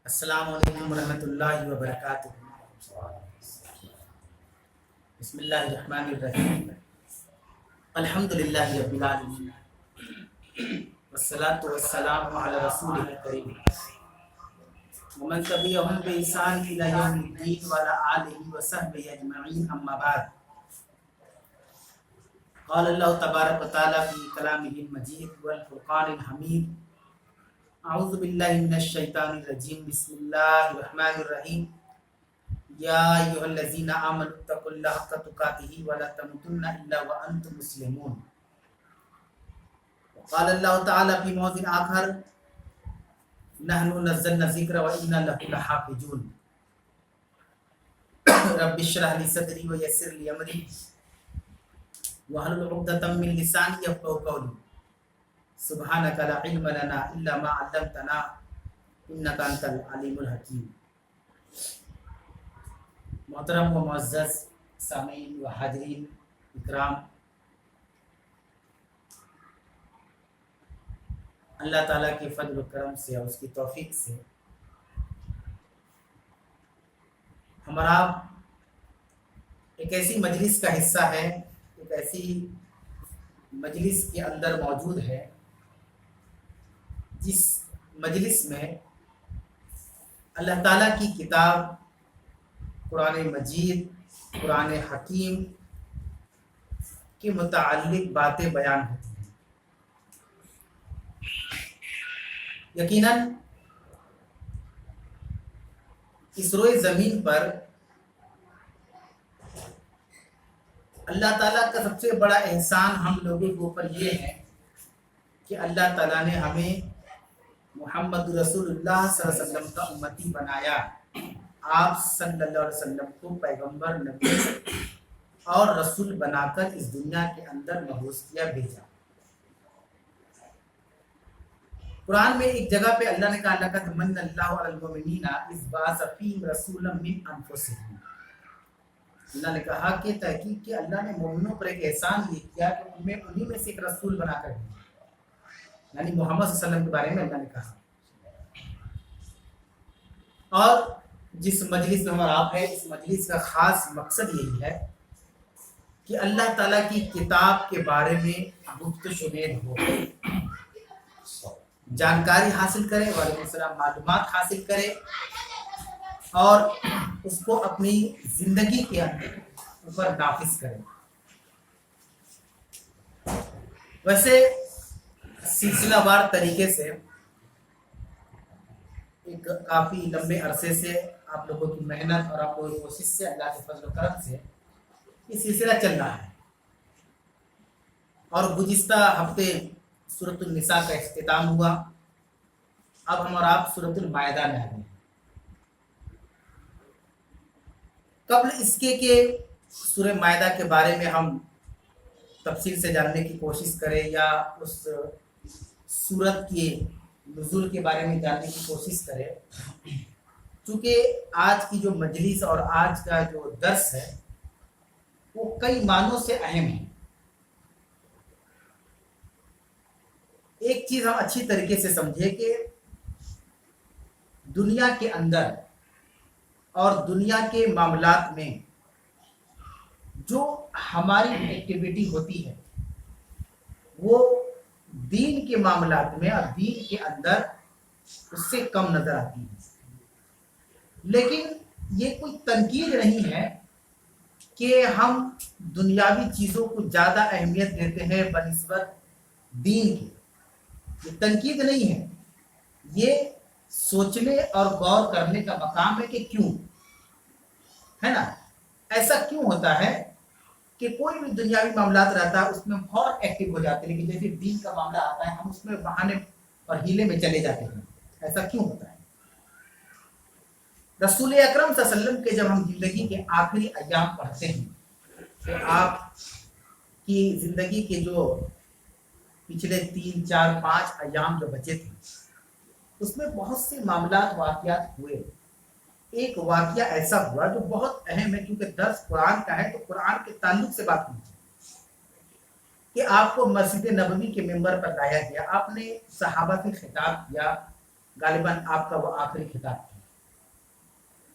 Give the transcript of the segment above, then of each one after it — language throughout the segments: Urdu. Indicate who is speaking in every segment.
Speaker 1: السلام علیکم ورحمۃ اللہ وبرکاتہ۔ بسم اللہ الرحمن الرحیم۔ الحمد للہ رب العالمین والصلاة والسلام علی رسول الکریم ومن تبعهم بإحسان إلی یوم الدین وعلی آلہ وصحبہ اجمعین، اما بعد۔ قال اللہ تبارک و تعالی فی کلامہ المجید والفرقان الحمید: اعوذ باللہ من الشیطان الرجیم، بسم اللہ الرحمن الرحیم۔ یا ایھا الذین آمنوا اتقوا اللہ حق تقاتہ ولا تموتن الا وانتم مسلمون۔ وقال اللہ تعالی فی موضع آخر: نحن نزلنا الذکر وانا لہ لحافظون۔ رب اشرح لی صدری ویسر لی امری واحلل عقدۃ من لسانی یفقہوا قولی۔ سبحانک لا علم لنا الا ما علمتنا انک انت العلیم الحکیم۔ محترم و معزز سامعین و حاضرین اکرام، اللہ تعالیٰ کے فضل و کرم سے اور اس کی توفیق سے ہمارا ایک ایسی مجلس کا حصہ ہے، ایک ایسی مجلس کے اندر موجود ہے جس مجلس میں اللہ تعالیٰ کی کتاب قرآن مجید، قرآن حکیم کے متعلق باتیں بیان ہوتی ہیں۔ یقیناً اس روئے زمین پر اللہ تعالیٰ کا سب سے بڑا احسان ہم لوگوں کے اوپر یہ ہے کہ اللہ تعالیٰ نے ہمیں محمد رسول اللہ صلی اللہ علیہ وسلم کا امتی بنایا۔ آپ صلی اللہ علیہ وسلم کو پیغمبر، نبی اور رسول بنا کر اس دنیا کے اندر مبعوث کیا، بھیجا۔ قرآن میں ایک جگہ پہ اللہ نے کہا: لقد من اللہ علی المؤمنین اذ بعث فیہم رسولا من انفسہم۔ اللہ نے کہا کہ تحقیق کہ اللہ نے مومنوں پر ایک احسان یہ کیا کہ انہیں میں سے ایک رسول بنا کر دیا، یعنی محمد صلی اللہ علیہ وسلم کے بارے میں اللہ نے کہا۔ اور جس مجلس میں ہمارا آپ ہے، اس مجلس کا خاص مقصد یہی ہے کہ اللہ تعالیٰ کی کتاب کے بارے میں گفت و شنید ہو، جانکاری حاصل کرے، وعلیکم السلام، معلومات حاصل کرے اور اس کو اپنی زندگی کے اوپر نافذ کرے۔ ویسے سلسلہ وار طریقے سے ایک کافی لمبے عرصے سے آپ لوگوں کی محنت اور آپ لوگوں کی کوشش سے، اللہ کے فضل و کرم سے یہ سلسلہ چل رہا ہے۔ اور گزشتہ ہفتے سورۃ النساء کا اختتام ہوا، اب ہم اور آپ سورۃ المائدہ میں آ گئے۔ قبل اس کے کہ سورہ مائدہ کے بارے میں ہم تفصیل سے جاننے کی کوشش کریں یا اس سورت کے نزول کے بارے میں جاننے کی کوشش کریں، چونکہ آج کی جو مجلس اور آج کا جو درس ہے وہ کئی معنوں سے اہم ہے۔ ایک چیز ہم اچھی طریقے سے سمجھیں کہ دنیا کے اندر اور دنیا کے معاملات میں جو ہماری ایکٹیویٹی ہوتی ہے وہ دین کے معاملات میں اور دین کے اندر اس سے کم نظر آتی ہے۔ لیکن یہ کوئی تنقید نہیں ہے کہ ہم دنیاوی چیزوں کو زیادہ اہمیت دیتے ہیں بنسبت دین کی، یہ تنقید نہیں ہے، یہ سوچنے اور غور کرنے کا مقام ہے کہ کیوں ہے نا، ایسا کیوں ہوتا ہے کہ کوئی بھی دنیاوی معاملات رہتا ہے اس میں بہت ایکٹیو ہو جاتے ہیں، لیکن جیسے دین کا معاملہ آتا ہے ہم اس میں بہانے اور ہیلے میں چلے جاتے ہیں۔ ایسا کیوں ہوتا ہے؟ رسول اکرم صلی اللہ علیہ وسلم کے جب ہم زندگی کے آخری ایام پڑھتے ہیں تو آپ کی زندگی کے جو پچھلے 3 4 5 ایام جو بچے تھے اس میں بہت سے معاملات، واقعات ہوئے۔ ایک واقعہ ایسا ہوا جو بہت اہم ہے، کیونکہ درس قرآن کا ہے تو قرآن کے تعلق سے بات کی کہ آپ کو مسجد نبوی کے ممبر پر لایا گیا، آپ نے صحابہ سے خطاب کیا، غالباً آپ کا وہ آخری خطاب تھا۔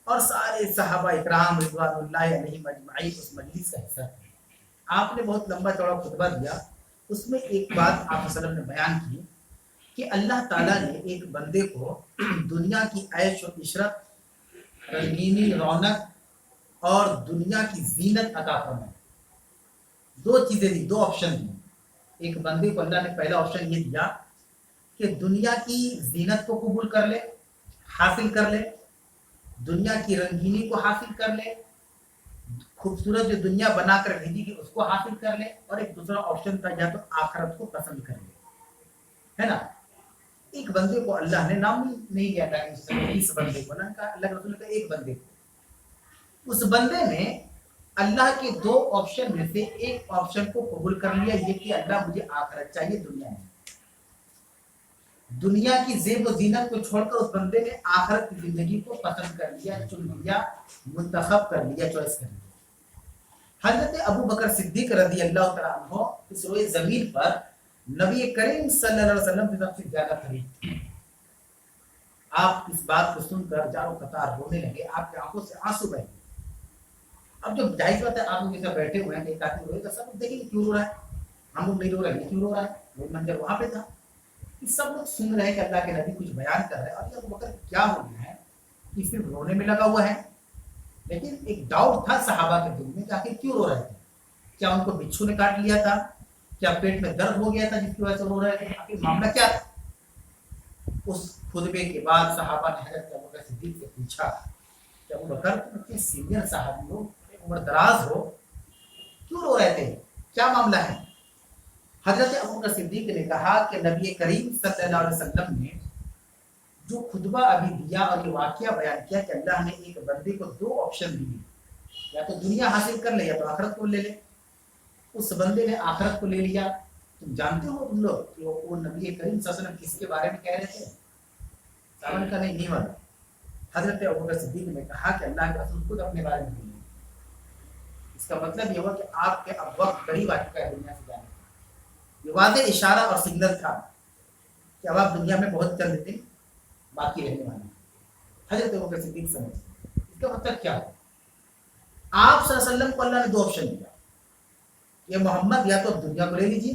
Speaker 1: اور سارے صحابہ اکرام رضوان اللہ علیہم اجمعین اس مجلس کا حصہ تھے. آپ نے بہت لمبا چوڑا خطبہ دیا. اس میں ایک بات آپ صلی اللہ علیہ وسلم نے بیان کی کہ اللہ تعالیٰ نے ایک بندے کو دنیا کی عیش و عشرت, رنگینی, رونق اور دنیا کی زینت عطا فرمائی. دو چیزیں دی, دو آپشن دی. ایک بندے کو اللہ نے پہلا آپشن یہ دیا کہ دنیا کی زینت کو قبول کر لے, حاصل کر لے, دنیا کی رنگینی کو حاصل کر لے, خوبصورت جو دنیا بنا کر بھیجی گئی اس کو حاصل کر لے, اور ایک دوسرا آپشن تھا یا تو آخرت کو پسند کر لے, ہے نا. ایک بندے کو اللہ نے نام نہیں لیا تھا اس بندے کو, نا کہا اللہ کے رسول نے کہا ایک بندے کو. اس بندے نے اللہ کے دو آپشن میں سے ایک آپشن کو قبول کر لیا, یہ کہ اللہ مجھے آخرت چاہیے دنیا میں. دنیا کی زیب و زینت کو چھوڑ کر اس بندے نے آخرت کی زندگی کو پسند کر لیا, چن لیا, منتخب کر لیا, چوائس کر لیا. حضرت ابو بکر صدیق رضی اللہ تعالیٰ عنہ اس روئے زمین پر نبی کریم صلی اللہ علیہ وسلم سے سب سے زیادہ قریب تھے. آپ اس بات کو سن کر جارو قطار رونے لگے, آپ کی آنکھوں سے آنسو بہے. اب جب ظاہر بات ہے آپ لوگ جیسے بیٹھے ہوئے ہیں ایک آدمی روئے تو سب لوگ دیکھیں کیوں رو رہا ہے, ہم لوگ نہیں رو رہے کیوں رو رہا ہے. وہ منظر وہاں پہ تھا, سب لوگ سن رہے ہیں کہ اللہ کے نبی کچھ بیان کر رہے ہیں, اور ابو بکر کیا ہو گیا ہے کہ صرف رونے میں لگا ہوا ہے. لیکن ایک ڈاؤٹ تھا صحابہ کے دل میں کہ آخر کیوں رو رہے تھے. کیا ان کو بچھو نے کاٹ لیا تھا, کیا پیٹ میں درد ہو گیا تھا جس کی وجہ سے رو رہے تھے, آخر معاملہ کیا تھا. اس خطبے کے بعد صحابہ نے حضرت ابو بکر صدیق سے پوچھا کہ ابو بکر تم اتنے سینئر صحابی ہو, عمر دراز ہو, کیوں رو رہے تھے, کیا معاملہ ہے. حضرت ابو بکر صدیق نے کہا کہ نبی کریم صلی اللہ علیہ وسلم نے جو خطبہ ابھی دیا اور یہ واقعہ بیان کیا کہ اللہ نے ایک بندے کو دو آپشن دیے, یا تو دنیا حاصل کر لے یا تو آخرت کو لے لے. اس بندے نے آخرت کو لے لیا. تم جانتے ہو تم لوگ کہ وہ نبی کریم صلی اللہ علیہ وسلم کس کے بارے میں کہہ رہے تھے. سامن کا نہیں والا. حضرت ابو بکر صدیق نے کہا کہ اللہ کے رسول خود اپنے بارے میں بولے. اس کا مطلب یہ ہوا کہ آپ کے اب وقت قریب آ چکا ہے دنیا سے جانے کا. یہ واضح اشارہ اور سگنل تھا کہ اب آپ دنیا میں بہت چند دن باقی رہنے والے ہیں. حضرت ابو بکر صدیق سمجھ. اس کا مطلب کیا ہے, آپ صلی اللہ علیہ وسلم کو اللہ نے دو آپشن دیا, یہ محمد یا تو دنیا کو لے لیجیے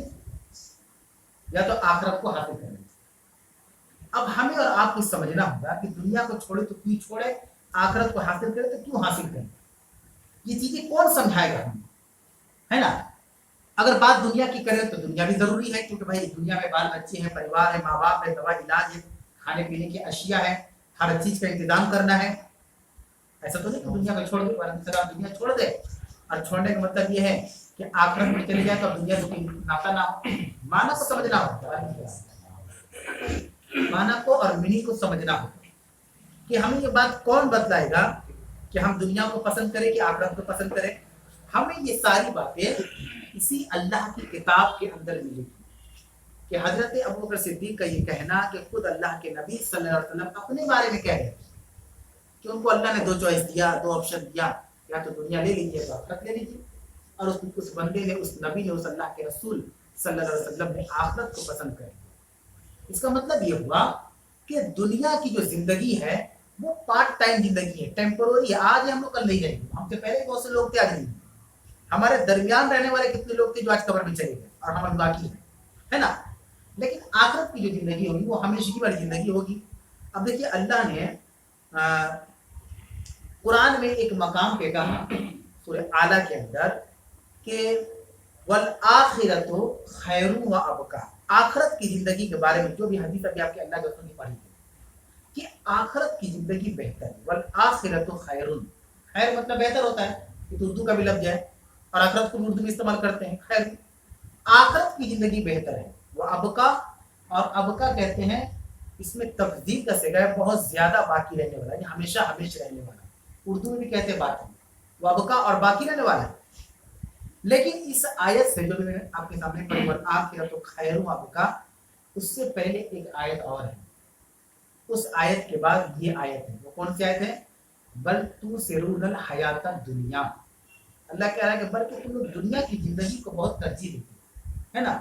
Speaker 1: یا تو آخرت کو حاصل کر لیجیے. اب ہمیں اور آپ کو سمجھنا ہوگا کہ دنیا کو چھوڑے تو کیوں چھوڑے, آخرت کو حاصل کرے تو کیوں حاصل کرے. یہ چیزیں کون سمجھائے گا ہمیں, ہے نا. اگر بات دنیا کی کریں تو دنیا بھی ضروری ہے, کیونکہ بھائی دنیا میں بال بچے ہیں, پریوار ہے, ماں باپ ہے, دوا علاج ہے, کھانے پینے کی اشیاء ہے, ہر چیز کا انتظام کرنا ہے. ایسا تو نہیں کہ دنیا کو چھوڑ دے, دنیا چھوڑ دے, اور چھوڑنے کا مطلب یہ ہے کہ آخرت میں چلے جائے تو دنیا سے ناتا نہ ہو. معنی کو سمجھنا ہوتا ہے, معنی کو اور میننگ کو سمجھنا ہوتا ہے کہ ہمیں یہ بات کون بتلائے گا کہ ہم دنیا کو پسند کریں کہ آخرت کو پسند کریں. ہمیں یہ ساری باتیں اسی اللہ کی کتاب کے اندر ملے گی کہ حضرت ابو بکر صدیق کا یہ کہنا کہ خود اللہ کے نبی صلی اللہ علیہ وسلم اپنے بارے میں کہہ رہے ہیں کہ ان کو اللہ نے دو چوائس دیا, دو آپشن دیا, یا تو دنیا لے لیجیے تو آخرت لے لیجیے. اور اس بندے نے, اس نبی نے, اس اللہ کے رسول صلی اللہ علیہ وسلم نے آخرت کو پسند کر لیا. اس کا مطلب یہ ہوا کہ دنیا کی جو زندگی ہے وہ پارٹ ٹائم زندگی ہے, ٹیمپرری ہے. آج ہم لوگ کل نہیں رہیں گے. ہم سے پہلے بہت سے لوگ تھے, آج نہیں. ہمارے درمیان رہنے والے کتنے لوگ تھے جو آج قبر میں چلے گئے اور ہم باقی ہیں, ہے نا. لیکن آخرت کی جو زندگی ہوگی وہ ہمیشہ والی زندگی ہوگی. اب دیکھیے اللہ نے قرآن میں ایک مقام پہ کہا سورہ اعلیٰ کے اندر کہ والآخرۃ خیر و ابقیٰ, آخرت کی زندگی کے بارے میں جو بھی حدیث ابھی آپ کے اللہ کے رسول نے پڑھی ہے کہ آخرت کی زندگی بہتر ہے. والآخرۃ خیر, خیر مطلب بہتر ہوتا ہے, کہ تو اردو کا بھی لفظ ہے اور آخرت کو اردو میں استعمال کرتے ہیں. خیر, آخرت کی زندگی بہتر ہے. وہ ابقیٰ, اور ابقیٰ کہتے ہیں اس میں تفضیل کا صیغہ ہے, بہت زیادہ باقی رہنے والا, یہ ہمیشہ ہمیشہ رہنے والا. اردو میں بھی کہتے ہیں باقی, وہ ابقیٰ اور باقی رہنے والا ہے. لیکن اس آیت سے جو میں نے آپ کے سامنے پڑھی والآخرۃ خیر و ابقیٰ, اس سے پہلے ایک آیت اور ہے. اس آیت کے بعد یہ آیت ہے. وہ کون سی آیت ہے؟ بل تؤثرون الحیات الدنیا. اللہ کہہ رہا ہے کہ بلکہ تم لوگ دنیا کی زندگی کو بہت ترجیح دیتے, ہے نا.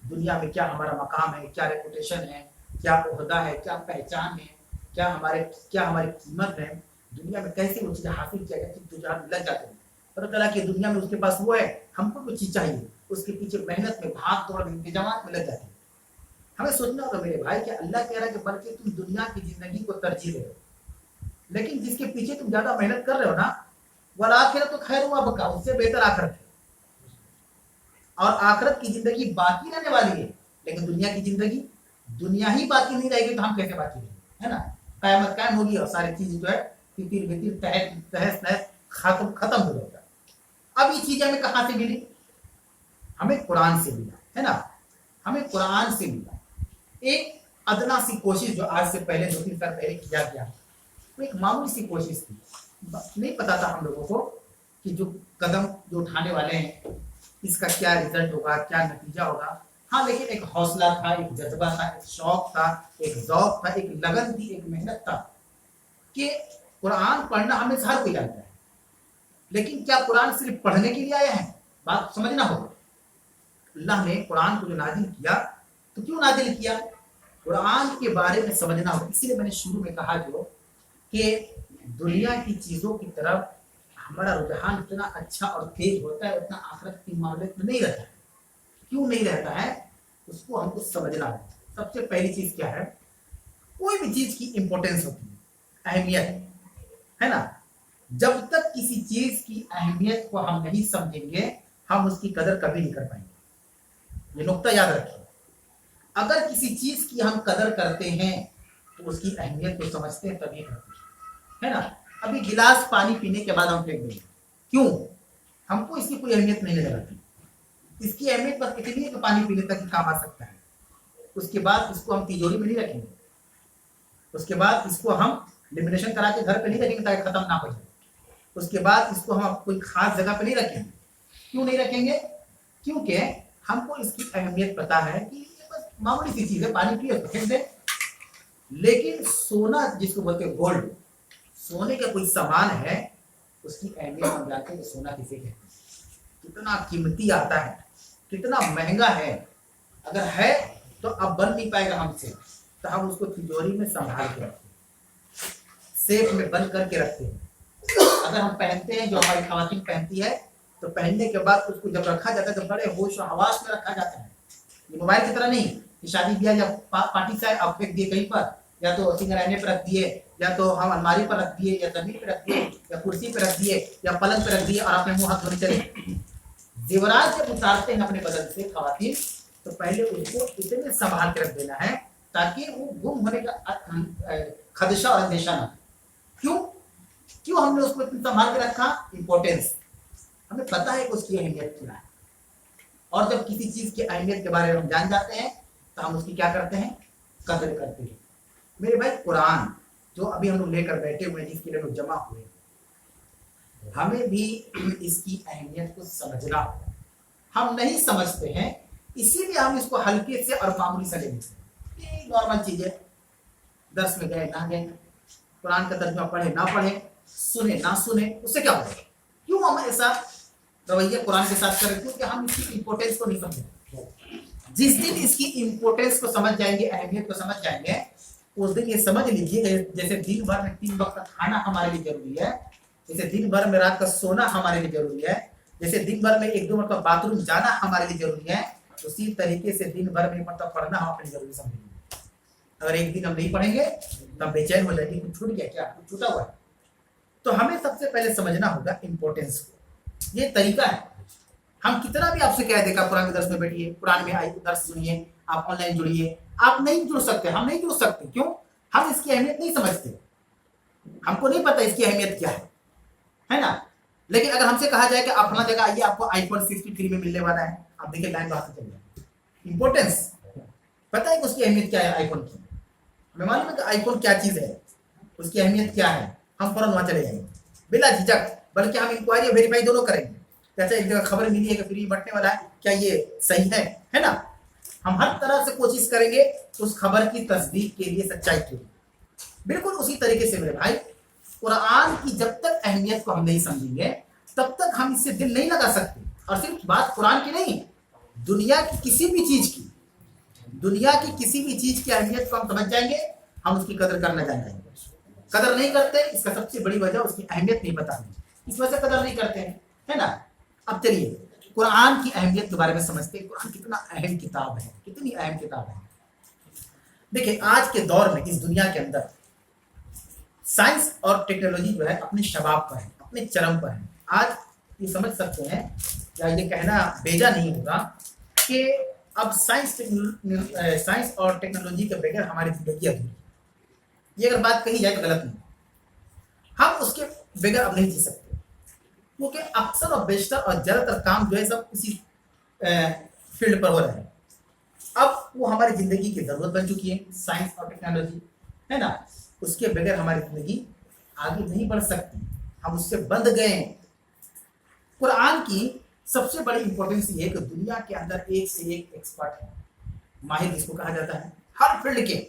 Speaker 1: دنیا میں کیا ہمارا مقام ہے, کیا ریپوٹیشن ہے, کیا عہدہ ہے, کیا پہچان ہے, کیا ہماری قیمت ہے. دنیا میں کیسے وہ چیز حاصل کیا جائے جو جہاں لگ جاتے ہیں، پتہ چلا کہ دنیا میں اس کے پاس وہ ہے، ہم کو کوئی چیز چاہیے، اس کے پیچھے محنت میں بھاگ دوڑ میں انتظامات میں لگ جاتے ہیں۔ ہمیں سوچنا ہوگا میرے بھائی کہ اللہ کہہ رہا ہے کہ بلکہ تم دنیا کی زندگی کو ترجیح دے، لیکن جس کے پیچھے تم زیادہ محنت کر رہے ہو نا، والآخرت تو خیر ہوا بکا، اس سے بہتر آخرت ہے، اور آخرت کی زندگی باقی رہنے والی ہے، لیکن دنیا کی زندگی دنیا ہی باقی نہیں رہے گی تو ہم کیسے باقی رہیں گے، ہے نا؟ قیامت قائم ہوگی اور ساری چیز جو ہے تیر بتیر تہس نہس ختم ہو جائے گا۔ اب یہ چیزیں ہمیں کہاں سے ملی؟ ہمیں قرآن سے ملا، ہے نا؟ ہمیں قرآن سے ملا۔ ایک ادنا سی کوشش جو آج سے پہلے 2-3 سال پہلے کیا گیا، وہ ایک معمولی سی کوشش تھی، نہیں پتا تھا ہم لوگوں کو کہ جو قدم جو اٹھانے والے ہیں اس کا کیا رزلٹ ہوگا، کیا نتیجہ ہوگا۔ ہاں لیکن ایک حوصلہ تھا، ایک جذبہ تھا، ایک شوق تھا، ایک ذوق تھا، ایک لگن تھی، ایک محنت تھا کہ قرآن پڑھنا ہمیں سے ہر کوئی جانتا ہے، لیکن کیا قرآن صرف پڑھنے کے لیے آیا ہے؟ بات سمجھنا ہوگا۔ اللہ نے قرآن کو جو نازل کیا تو کیوں نازل کیا؟ قرآن کے بارے میں سمجھنا ہوگا۔ اسی لیے میں نے شروع میں کہا جو کہ دنیا کی چیزوں کی طرف ہمارا رجحان اتنا اچھا اور تیز ہوتا ہے، اتنا آخرت کی معاملے میں نہیں رہتا ہے۔ کیوں نہیں رہتا ہے؟ اس کو ہم کو سمجھنا ہے۔ سب سے پہلی چیز کیا ہے؟ کوئی بھی چیز کی امپورٹنس ہوتی ہے، اہمیت، ہے نا؟ جب تک کسی چیز کی اہمیت کو ہم نہیں سمجھیں گے ہم اس کی قدر کبھی نہیں کر پائیں گے۔ یہ نقطہ یاد رکھیں، اگر کسی چیز کی ہم قدر کرتے ہیں تو اس کی اہمیت کو سمجھتے ہیں تبھی کرتے ہیں، ہے نا؟ ابھی گلاس پانی پینے کے بعد ہم پھینک دیں گے، کیوں؟ ہم کو اس کی کوئی اہمیت نہیں نظر آتی۔ اس کی اہمیت بس اتنی ہے کہ پانی پینے تک ہی کام آ سکتا ہے، اس کے بعد اس کو ہم تجوری میں نہیں رکھیں گے، اس کے بعد اس کو ہم لیمینیشن کرا کے گھر پہ نہیں رکھیں گے تاکہ ختم نہ ہو جائے، اس کے بعد اس کو ہم کوئی خاص جگہ پہ نہیں رکھیں گے۔ کیوں نہیں رکھیں گے؟ کیونکہ ہم کو اس کی اہمیت پتا ہے کہ یہ بس معمولی سی چیز ہے، پانی پیے تو پھینک دے۔ لیکن سونا جس کو بولتے ہیں گولڈ، سونے کا کوئی سامان ہے، اس کی اہمیت ہم جانتے ہیں کہ سونا کسے کہتے ہیں، کتنا قیمتی آتا ہے، کتنا مہنگا ہے، اگر ہے تو اب بن نہیں پائے گا ہم سے، تو ہم اس کو تجوری میں سنبھال کے رکھتے ہیں، سیف میں بند کر کے رکھتے ہیں۔ اگر ہم پہنتے ہیں جو ہماری خواتین پہنتی ہے تو پہننے کے بعد اس کو جب رکھا جاتا ہے تو بڑے ہوش و حواس میں رکھا جاتا ہے، یہ موبائل کی طرح نہیں کہ شادی بیاہ یا پارٹی سے آپ پھینک دیے کہیں پر، یا تو سنگر رہنے پہ رکھ دیے، یا تو ہم الماری پر رکھ دیے، یا زمین پہ رکھ دیے، یا کرسی پہ رکھ دیے، یا پلنگ پہ رکھ دیے اور اپنے منہ ہاتھ دھونے چلے۔ زیورات جب اتارتے ہیں اپنے بدن سے خواتین تو پہلے اس کو اتنے سنبھال کے رکھ دینا ہے تاکہ وہ گم ہونے کا خدشہ اور اندیشہ نہ ہو۔ کیوں ہم نے اس کو اتنا سنبھال کے رکھا؟ امپورٹینس، ہمیں پتا ہے کہ اس کی اہمیت کیا ہے، اور جب کسی چیز کی اہمیت کے بارے میں ہم جان جاتے ہیں تو ہم اس کی کیا کرتے ہیں؟ قدر کرتے ہیں۔ میرے بھائی قرآن جو ابھی ہم لوگ لے کر بیٹھے ہوئے ہیں، جس کے لیے لوگ جمع ہوئے، ہمیں بھی اس کی اہمیت کو سمجھنا ہوگا۔ ہم نہیں سمجھتے ہیں، اسی لیے ہم اس کو ہلکے سے اور معمولی سے لے لیتے ہیں، یہ نارمل چیز ہے، درس میں گئے نہ گئے، قرآن کا ترجمہ پڑھے نہ پڑھے، سنے نہ سنے، اس سے کیا ہوگا؟ کیوں ہم ایسا رویہ قرآن کے ساتھ کریں؟ کیونکہ ہم اس کی امپورٹینس کو نہیں سمجھیں۔ جس دن اس کی امپورٹینس کو سمجھ جائیں گے، اہمیت کو سمجھ جائیں گے، اس دن یہ سمجھ لیجیے جیسے دن بھر میں 3 وقت کا کھانا ہمارے لیے ضروری ہے، جیسے دن بھر میں رات کا سونا ہمارے لیے ضروری ہے، جیسے دن بھر میں 1-2 مرتبہ باتھ روم جانا ہمارے لیے ضروری ہے، اسی طریقے سے دن بھر میں 1 مرتبہ پڑھنا ہم اپنی ضروری سمجھیں گے۔ اگر ایک دن ہم نہیں پڑھیں گے تو ہم بے چین ہو جائیں گے، کچھ چھوٹ گیا کیا، کچھ چھوٹا ہوا ہے۔ تو ہمیں سب سے پہلے سمجھنا ہوگا امپورٹینس کو۔ یہ طریقہ ہے، ہم کتنا بھی آپ سے کہہ دے گا قرآن کے درس میں بیٹھیے، قرآن میں آئیے درس سنیے، آپ آن لائن جڑیے، آپ نہیں جڑ سکتے، ہم نہیں جڑ سکتے۔ کیوں؟ ہم اس کی اہمیت نہیں سمجھتے، ہم کو نہیں پتا اس کی اہمیت کیا ہے نا؟ لیکن اگر ہم سے کہا جائے کہ آپ فلاں جگہ آئیے، آپ کو آئی فون 63 میں ملنے والا ہے، آپ دیکھیں لائن باہر سے چل جائے۔ امپورٹینس پتہ ہے کہ اس کی اہمیت کیا ہے؟ آئی فون کی ہمیں معلوم ہے کہ آئی فون کیا چیز ہے، اس کی اہمیت کیا ہے، ہم فوراً وہاں چلے جائیں گے بلا جھجک، بلکہ ہم انکوائری اور ویریفائی دونوں کریں گے۔ جیسے ایک جگہ خبر ملی ہے کہ فری بٹنے والا ہے، کیا یہ صحیح ہے نا؟ ہم ہر طرح سے کوشش کریں گے اس خبر کی تصدیق کے لیے، سچائی کے لیے۔ بالکل اسی طریقے سے میرے بھائی قرآن کی جب تک اہمیت کو ہم نہیں سمجھیں گے تب تک ہم اس سے دل نہیں لگا سکتے۔ اور صرف بات قرآن کی نہیں، دنیا کی کسی بھی چیز کی، دنیا کی کسی بھی چیز کی اہمیت کو ہم سمجھ جائیں گے، ہم اس کی قدر کرنا جان جائیں گے۔ قدر نہیں کرتے، اس کا سب سے بڑی وجہ اس کی اہمیت نہیں پتا، اس وجہ سے قدر نہیں کرتے ہیں، ہے نا. اب چلیے قرآن کی اہمیت کے بارے میں سمجھتے ہیں. قرآن کتنا اہم کتاب ہے، کتنی اہم کتاب ہے. دیکھیں آج کے دور میں اس دنیا کے اندر سائنس اور ٹیکنالوجی جو ہے اپنے شباب پر ہے، اپنے چرم پر ہے. آج یہ سمجھ سکتے ہیں یا یہ کہنا بیجا نہیں ہوگا کہ اب سائنس اور ٹیکنالوجی کے بغیر ہماری زندگی ادھوری. یہ اگر بات کہی جائے تو غلط نہیں، ہم اس کے بغیر اب نہیں جی سکتے، کیونکہ اکثر اور بیشتر اور زیادہ تر کام جو ہے سب اسی فیلڈ پر ہو رہے ہیں. اب وہ ہماری زندگی کی ضرورت بن چکی ہے سائنس اور ٹیکنالوجی، ہے نا. اس کے بغیر ہماری زندگی آگے نہیں بڑھ سکتی، ہم اس سے بندھ گئے ہیں. قرآن کی سب سے بڑی امپورٹنس یہ ہے کہ دنیا کے اندر ایک سے ایک ایکسپرٹ ہے، ماہر جس کو کہا جاتا ہے ہر فیلڈ کے،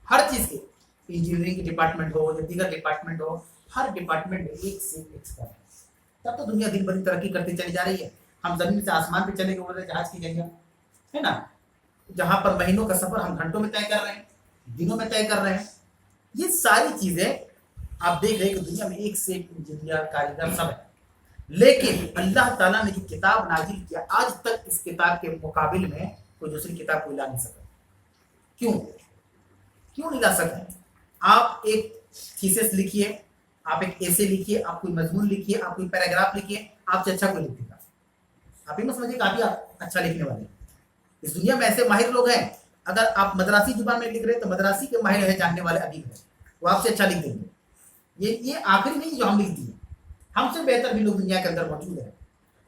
Speaker 1: ہر چیز کے، انجینئرنگ ڈپارٹمنٹ ہو یا دیگر ڈپارٹمنٹ ہو، ہر ڈپارٹمنٹ میں ایک سے ایک ایکسپرٹ ہے. تب تو دنیا دن بھر ترقی کرتی چلی جا رہی ہے. ہم زمین سے آسمان پہ چلے گئے بول رہے جہاز کی جگہ، ہے نا. جہاں پر مہینوں کا سفر ہم گھنٹوں میں طے کر رہے ہیں، دنوں میں طے کر رہے ہیں. یہ ساری چیزیں آپ دیکھ رہے ہیں کہ دنیا میں ایک سے ایک انجینئر، کاریگر سب ہے. لیکن اللہ تعالیٰ نے جو کتاب نازل کیا آج تک اس کتاب کے مقابل میں کوئی دوسری کتاب کو لا نہیں سکا. کیوں نہیں لا سکتے؟ آپ ایک تھیسس لکھیے، آپ ایک ایسے لکھیے، آپ کوئی مضمون لکھیے، آپ کوئی پیراگراف لکھیے، آپ سے اچھا کوئی لکھ دے گا. آپ ہی مت سمجھیے کہ آپ ہی اچھا لکھنے والے. اس دنیا میں ایسے ماہر لوگ ہیں، اگر آپ مدراسی زبان میں لکھ رہے ہیں تو مدراسی کے ماہر ہیں، جاننے والے ادیب ہیں، وہ آپ سے اچھا لکھ دیں گے. یہ آخری نہیں جو ہم لکھ دیے، ہم سے بہتر بھی لوگ دنیا کے اندر موجود ہیں.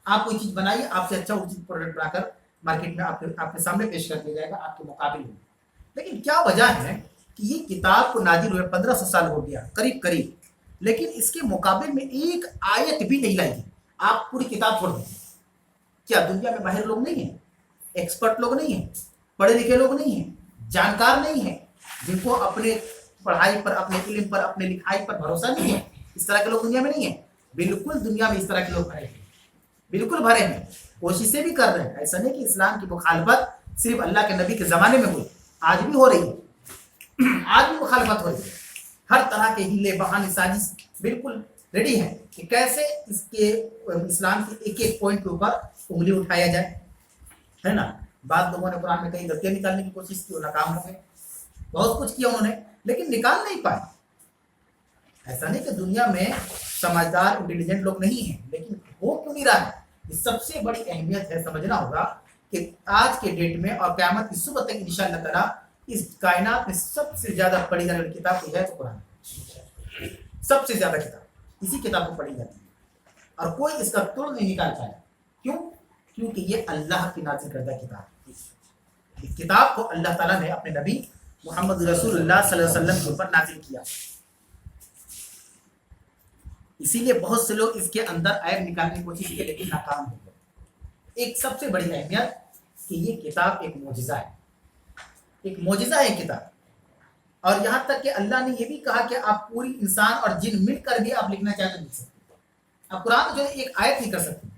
Speaker 1: آپ کوئی چیز بنائیے، آپ سے اچھا وہ چیز پروڈکٹ بنا کر مارکیٹ میں آپ کے سامنے پیش کر دیا جائے گا آپ کے مقابل میں. لیکن کیا وجہ ہے کہ یہ کتاب کو نازل ہوئے 1500 سال ہو گیا قریب، لیکن اس کے مقابل میں ایک آیت بھی نہیں لائی. آپ پوری کتاب چھوڑ دیں. کیا دنیا میں ماہر لوگ نہیں ہیں، ایکسپرٹ لوگ نہیں ہیں، پڑھے لکھے لوگ نہیں ہیں، جانکار نہیں ہیں، جن کو اپنے پڑھائی پر، اپنے علم پر، اپنے لکھائی پر بھروسہ نہیں ہے؟ اس طرح کے لوگ دنیا میں نہیں ہیں. بالکل دنیا میں اس طرح کے لوگ بھرے ہیں، بالکل بھرے ہیں، کوششیں بھی کر رہے ہیں. ایسا نہیں کہ اسلام کی مخالفت صرف اللہ کے نبی کے زمانے میں ہوئی، آج بھی ہو رہی ہے، آج بھی مخالفت ہو رہی ہے. ہر طرح کے ہیلے بہانے سازش بالکل ریڈی ہیں کہ کیسے اس کے اسلام کے ایک ایک پوائنٹ کے اوپر انگلی اٹھایا جائے، ہے نا. بعض لوگوں نے قرآن میں کئی غلطیاں نکالنے کی کوشش کی، وہ ناکام ہو گئے. بہت کچھ کیا انہوں نے لیکن نکال نہیں پائے. ایسا نہیں کہ دنیا میں سمجھدار انٹیلیجنٹ لوگ نہیں ہیں، لیکن وہ کیوں نہیں رہا ہے؟ یہ سب سے بڑی اہمیت ہے. سمجھنا ہوگا کہ آج کے ڈیٹ میں اور قیامت کی صبح تک انشاءاللہ تعالیٰ اس کائنات میں سب سے زیادہ پڑھی جانے والی کتاب کوئی ہے تو قرآن. سب سے زیادہ کتاب اسی کتاب کو پڑھی جاتی ہے اور کوئی اس کا توڑ نہیں نکال پایا. کیونکہ یہ اللہ کی نازل کردہ کتاب ہے. اس کتاب کو اللہ تعالیٰ نے اپنے نبی محمد رسول اللہ صلی اللہ علیہ وسلم کے اوپر نازل کیا. اسی لیے بہت سے لوگ اس کے اندر عیب نکالنے کی کوشش کی لیکن ناکام ہو گئے. ایک سب سے بڑی اہمیت کہ یہ کتاب ایک معجزہ ہے، ایک معجزہ ہے کتاب. اور یہاں تک کہ اللہ نے یہ بھی کہا کہ آپ پوری انسان اور جن مل کر بھی آپ لکھنا چاہتے ہیں لکھ سکتے. آپ قرآن جو ہے ایک آیت نہیں کر سکتے.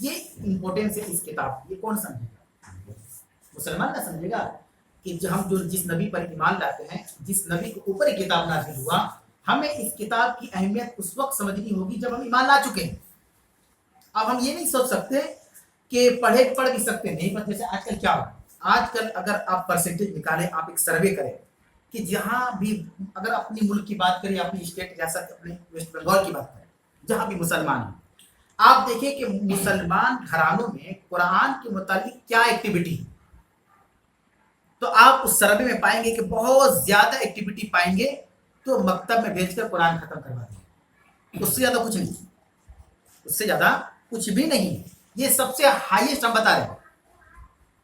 Speaker 1: یہ امپورٹینس ہے اس کتاب کی. یہ کون سمجھے گا؟ مسلمان نہ سمجھے گا کہ جس نبی پر ایمان لاتے ہیں، جس نبی کے اوپر یہ کتاب نازل ہوا، ہمیں اس کتاب کی اہمیت اس وقت سمجھنی ہوگی جب ہم ایمان لا چکے ہیں. اب ہم یہ نہیں سوچ سکتے کہ پڑھ بھی سکتے نہیں. پر جیسے آج کل کیا ہو، آج کل اگر آپ پرسنٹیج نکالیں، آپ ایک سروے کریں کہ جہاں بھی اگر اپنی ملک کی بات کریں، اپنی اسٹیٹ ریاست، اپنے ویسٹ بنگال کی بات کریں، جہاں بھی مسلمان ہیں، آپ دیکھیں کہ مسلمان گھرانوں میں قرآن کے متعلق کیا ایکٹیویٹی ہے. تو آپ اس سروے میں پائیں گے کہ بہت زیادہ ایکٹیویٹی پائیں گے تو مکتب میں بھیج کر قرآن ختم کروا دیں. اس سے زیادہ کچھ نہیں، اس سے زیادہ کچھ بھی نہیں. یہ سب سے ہائیسٹ ہم بتا رہے ہیں.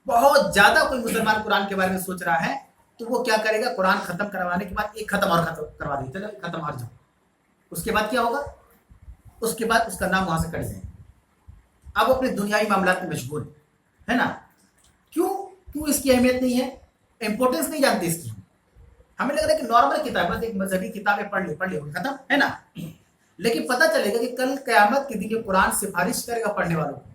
Speaker 1: بہت زیادہ کوئی مسلمان قرآن کے بارے میں سوچ رہا ہے تو وہ کیا کرے گا؟ قرآن ختم کروانے کے بعد ایک ختم اور ختم کروا دے، چلو ختم اور جاؤ. اس کے بعد کیا ہوگا؟ اس کے بعد اس کا نام وہاں سے کٹ جائے. اب اپنے دنیائی معاملات میں مشغول ہے نا. کیوں اس کی اہمیت نہیں ہے؟ امپورٹنس نہیں جانتے اس کی. ہمیں لگ رہا ہے کہ نارمل کتاب، بس ایک مذہبی کتابیں پڑھ لی ختم، ہے نا. لیکن پتہ چلے گا کہ کل قیامت کے دن یہ قرآن سفارش کرے گا پڑھنے والوں کو.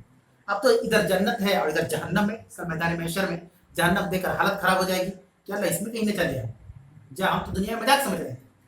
Speaker 1: اب تو ادھر جنت ہے اور ادھر جہنم ہے. کل میدان محشر میں جہنم دیکھ کر حالت خراب ہو جائے گی کہ اللہ اس میں کہیں نہ چلے جائے. ہم تو دنیا میں مذاق سمجھ رہے ہیں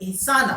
Speaker 1: ihsana,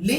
Speaker 1: li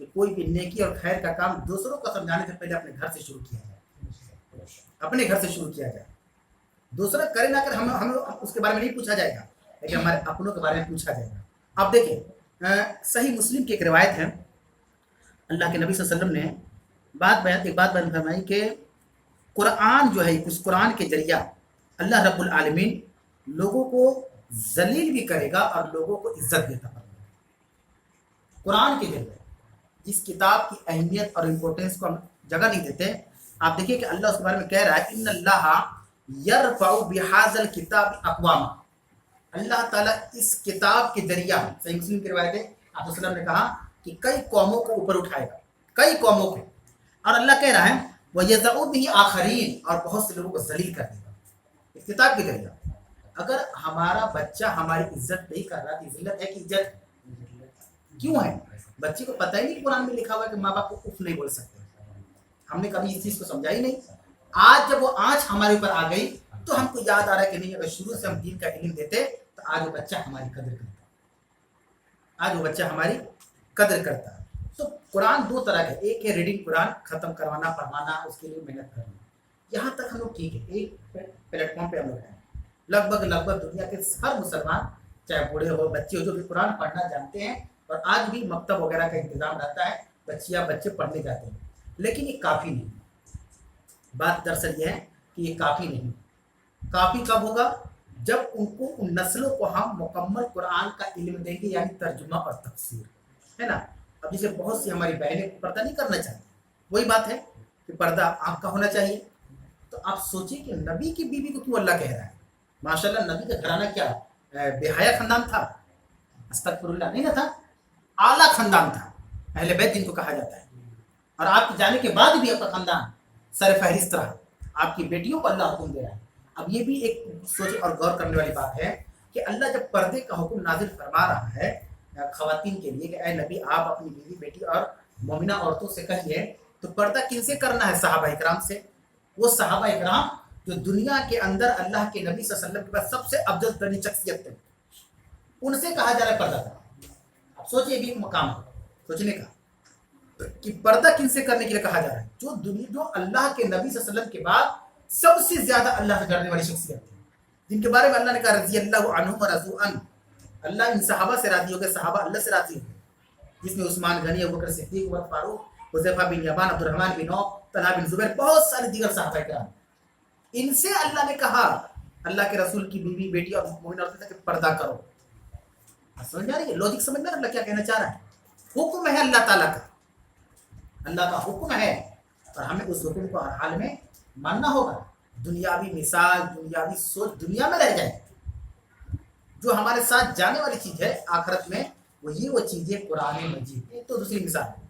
Speaker 1: کہ کوئی بھی نیکی اور خیر کا کام دوسروں کو سمجھانے سے پہلے اپنے گھر سے شروع کیا جائے، اپنے گھر سے شروع کیا جائے. دوسرا کرے نہ کرے ہم اس کے بارے میں نہیں پوچھا جائے گا، لیکن ہمارے اپنوں کے بارے میں پوچھا جائے گا. آپ دیکھیں صحیح مسلم کی ایک روایت ہے، اللہ کے نبی صلی اللہ علیہ وسلم نے ایک بات بیان فرمائی کہ قرآن جو ہے، اس قرآن کے ذریعہ اللہ رب العالمین لوگوں کو ذلیل بھی کرے گا اور لوگوں کو عزت دیتا ہے. قرآن کے ذریعے جس کتاب کی اہمیت اور امپورٹینس کو ہم جگہ نہیں دیتے، آپ دیکھیے کہ اللہ اس کے بارے میں کہہ رہا ہے ان اللہ یرفع بہذا الکتاب اقواما. اللہ تعالیٰ اس کتاب کے ذریعہ، صحیح مسلم کی روایت ہے، آپ وسلم نے کہا کہ کئی قوموں کو اوپر اٹھائے گا، کئی قوموں کو. اور اللہ کہہ رہا ہے وَيَضَعُ بِهِ آخَرِينَ، اور بہت سے لوگوں کو ذلیل کر دے گا اس کتاب کے ذریعہ. اگر ہمارا بچہ ہماری عزت نہیں کر رہا تو ذلت ہے کہ عزت کیوں ہے؟ بچے کو پتہ ہی نہیں قرآن میں لکھا ہوا ہے کہ ماں باپ کو اف نہیں بول سکتے. ہم نے کبھی اس چیز کو سمجھا ہی نہیں. آج جب وہ آنچ ہمارے اوپر آ گئی تو ہم کو یاد آ رہا ہے کہ نہیں، اگر شروع سے ہم دین کا علم دیتے تو آج وہ بچہ ہماری قدر کرتا، آج وہ بچہ ہماری قدر کرتا. تو قرآن دو طرح کا ہے، ایک ہے ریڈنگ قرآن، ختم کروانا، پڑھوانا، اس کے لیے محنت کرنا. یہاں تک ہم لوگ ٹھیک ہے، ایک پلیٹ فارم پہ ہم لوگ ہیں. لگ بھگ دنیا کے ہر مسلمان، چاہے بوڑھے ہو بچے ہو، جو بھی قرآن پڑھنا جانتے ہیں، اور آج بھی مکتب وغیرہ کا انتظام رہتا ہے، بچے پڑھنے جاتے ہیں. لیکن یہ کافی نہیں. بات دراصل یہ ہے کہ یہ کافی نہیں. کافی کب ہوگا؟ جب ان نسلوں کو ہم مکمل قرآن کا علم دیں گے، یعنی ترجمہ اور تفسیر، ہے نا. اب جسے بہت سی ہماری بہنیں پردہ نہیں کرنا چاہتی، وہی بات ہے کہ پردہ آپ کا ہونا چاہیے. تو آپ سوچیں کہ نبی کی بیوی کو کیوں اللہ کہہ رہا ہے؟ ماشاءاللہ نبی کا گھرانہ کیا بے حیا خاندان تھا؟ استغفر اللہ، نہیں نہ تھا، اعلیٰ خاندان تھا، اہل بیت جن کو کہا جاتا ہے. اور آپ کے جانے کے بعد بھی آپ کا خاندان سر فہرست رہا. آپ کی بیٹیوں کو اللہ حکم دے رہا ہے. اب یہ بھی ایک سوچ اور غور کرنے والی بات ہے کہ اللہ جب پردے کا حکم نازل فرما رہا ہے خواتین کے لیے کہ اے نبی آپ اپنی بیوی بیٹی اور مومنہ عورتوں سے کہیے، تو پردہ کن سے کرنا ہے؟ صحابہ اکرام سے. وہ صحابہ اکرام جو دنیا کے اندر اللہ کے نبی صلی اللہ علیہ وسلم کے بعد سب سے افضل ترین شخصیت تھے، ان سے کہا جا رہا ہے پردہ کرنا. اب سوچئے بھی ایک مقام ہے سوچنے کا کہ پردہ کن سے کرنے کے لیے کہا جا رہا ہے؟ جو اللہ کے نبی صلی اللہ علیہ وسلم کے بعد سب سے زیادہ اللہ سے ڈرنے والی شخصیت تھی، جن کے بارے میں اللہ نے کہا رضی اللہ عنہم ورضوا عنہ، اللہ ان صحابہ سے راضی ہو گئے، صحابہ اللہ سے راضی ہو گئے، جس میں عثمان غنی، ابوبکر صدیق، عمر فاروق، حذیفہ بن یمان، عبد الرحمن بن عوف، طلحہ بن زبیر، بہت سارے دیگر صحابہ کرام. ان سے اللہ نے کہا اللہ کے رسول کی بیوی بیٹی اور مومن عورتوں سے کہ پردہ کرو. سمجھ آ رہی ہے لوجک؟ سمجھ میں اللہ کیا کہنا چاہ رہا ہے؟ حکم ہے اللہ تعالیٰ کا، اللہ کا حکم ہے، اور ہمیں اس حکم کو ہر حال میں ماننا ہوگا. دنیاوی مثال، دنیاوی سوچ دنیا میں رہ جائے. جو ہمارے ساتھ جانے والی چیز ہے آخرت میں، وہ چیزیں قرآن مجید. ایک تو دوسری مثال ہے.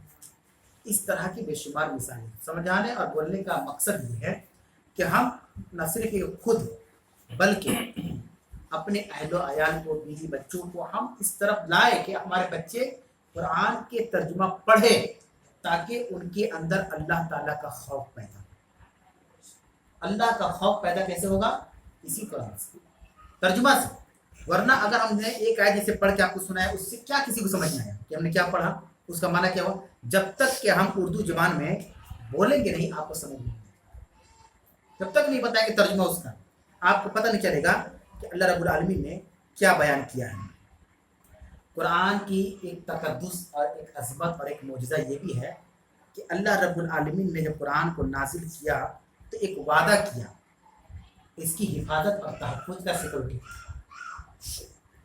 Speaker 1: اس طرح کی بے شمار مثالیں. سمجھانے اور بولنے کا مقصد یہ ہے کہ ہم نہ صرف خود بلکہ اپنے اہل و عیال کو، بیوی بچوں کو ہم اس طرف لائے کہ ہمارے بچے قرآن کے ترجمہ پڑھے، تاکہ ان کے اندر اللہ تعالیٰ کا خوف پیدا ہو. اللہ کا خوف پیدا کیسے ہوگا؟ اسی قرآن سے، ترجمہ سے. ورنہ اگر ہم نے ایک آیت جیسے پڑھ کے آپ کو سنایا، اس سے کیا کسی کو سمجھ میں آیا کہ ہم نے کیا پڑھا، اس کا معنی کیا ہوا؟ جب تک کہ ہم اردو زبان میں بولیں گے نہیں، آپ کو سمجھ نہیں آئے. جب تک نہیں بتائیں گے ترجمہ اس کا، آپ کو پتہ نہیں چلے گا کہ اللہ رب العالمین نے کیا بیان کیا ہے. قرآن کی ایک تقدس اور ایک عظمت اور ایک معجزہ یہ بھی ہے کہ اللہ رب العالمین نے جب قرآن کو نازل کیا تو ایک وعدہ کیا اس کی حفاظت اور تحفظ کا. سیکورٹی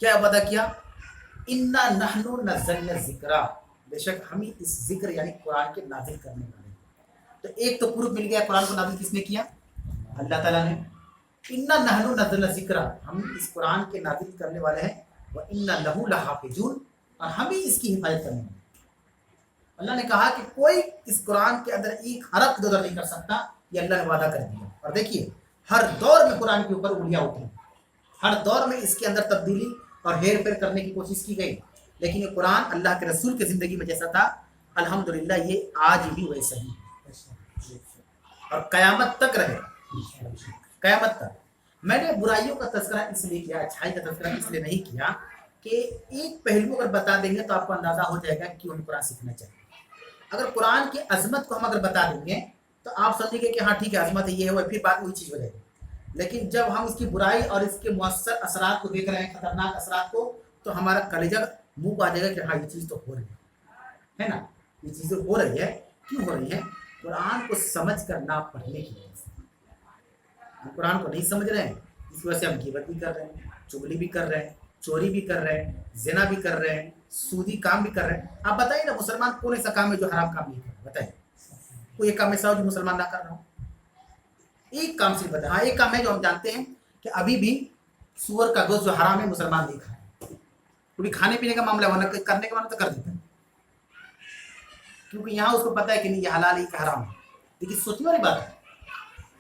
Speaker 1: کیا وعدہ کیا؟ انا نحن نزلنا الذکر، بے شک ہم ہی اس ذکر یعنی قرآن کے نازل کرنے والے ہیں. تو ایک تو پروف مل گیا قرآن کو نازل کس نے کیا؟ اللہ تعالیٰ نے. انا نحن نزلنا الذکر، ہم اس قرآن کے نازل کرنے والے ہیں. وَإِنَّا لَهُ لَحَافِظُونَ، اور ہم ہی اس کی حفاظت کرنے والے ہیں. اللہ نے کہا کہ کوئی اس قرآن کے اندر ایک حرف ادھر نہیں کر سکتا، یہ اللہ نے وعدہ کر دیا. اور دیکھیے ہر دور میں قرآن کے اوپر انگلیاں اٹھی، ہر دور میں اس کے اندر تبدیلی اور ہیر پھیر کرنے کی کوشش کی گئی، لیکن یہ قرآن اللہ کے رسول کی زندگی میں جیسا تھا الحمدللہ یہ آج بھی ویسا ہی ہے اور قیامت تک رہے، قیامت تک. میں نے برائیوں کا تذکرہ اس لیے کیا، اچھائی کا تذکرہ اس لیے نہیں کیا کہ ایک پہلو اگر بتا دیں گے تو آپ کو اندازہ ہو جائے گا کہ کیوں ہمیں قرآن سیکھنا چاہیے. اگر قرآن کی عظمت کو ہم اگر بتا دیں گے تو آپ سمجھیں گے کہ ہاں ٹھیک ہے عظمت ہے، یہ ہے وہ، پھر بات وہی چیز ہو جائے گی۔ لیکن جب ہم اس کی برائی اور اس کے مؤثر اثرات کو دیکھ رہے ہیں، خطرناک اثرات کو، تو ہمارا کلیجہ منہ کو آ جائے گا کہ ہاں یہ چیز تو ہو رہی ہے نا، یہ چیزیں ہو رہی ہے۔ کیوں ہو رہی ہے؟ قرآن کو سمجھ کر نہ پڑھنے کی وجہ سے۔ ہم قرآن کو نہیں سمجھ رہے ہیں، اس وجہ سے ہم غیبت بھی کر رہے ہیں، چغلی بھی کر رہے ہیں، چوری بھی کر رہے ہیں، زنا بھی کر رہے ہیں، سودی کام بھی کر رہے ہیں۔ آپ بتائیے نا، مسلمان کون ایسا کام ہے جو حرام کام نہیں کر رہا؟ بتائیے کوئی ایک کام ایسا ہو جو مسلمان نہ کر رہا ہو؟ ایک کام صرف بتائیں۔ ہاں ایک کام ہے جو ہم جانتے ہیں کہ ابھی بھی سور کا گوشت جو حرام ہے مسلمان نہیں کھا رہا، کیونکہ کھانے پینے کا معاملہ ورنہ کرنے کا معاملہ تو کر دیتا ہے، کیونکہ یہاں اس کو پتا ہے کہ نہیں یہ حلال ہے کہ حرام ہے۔ لیکن سوچنے والی بات ہے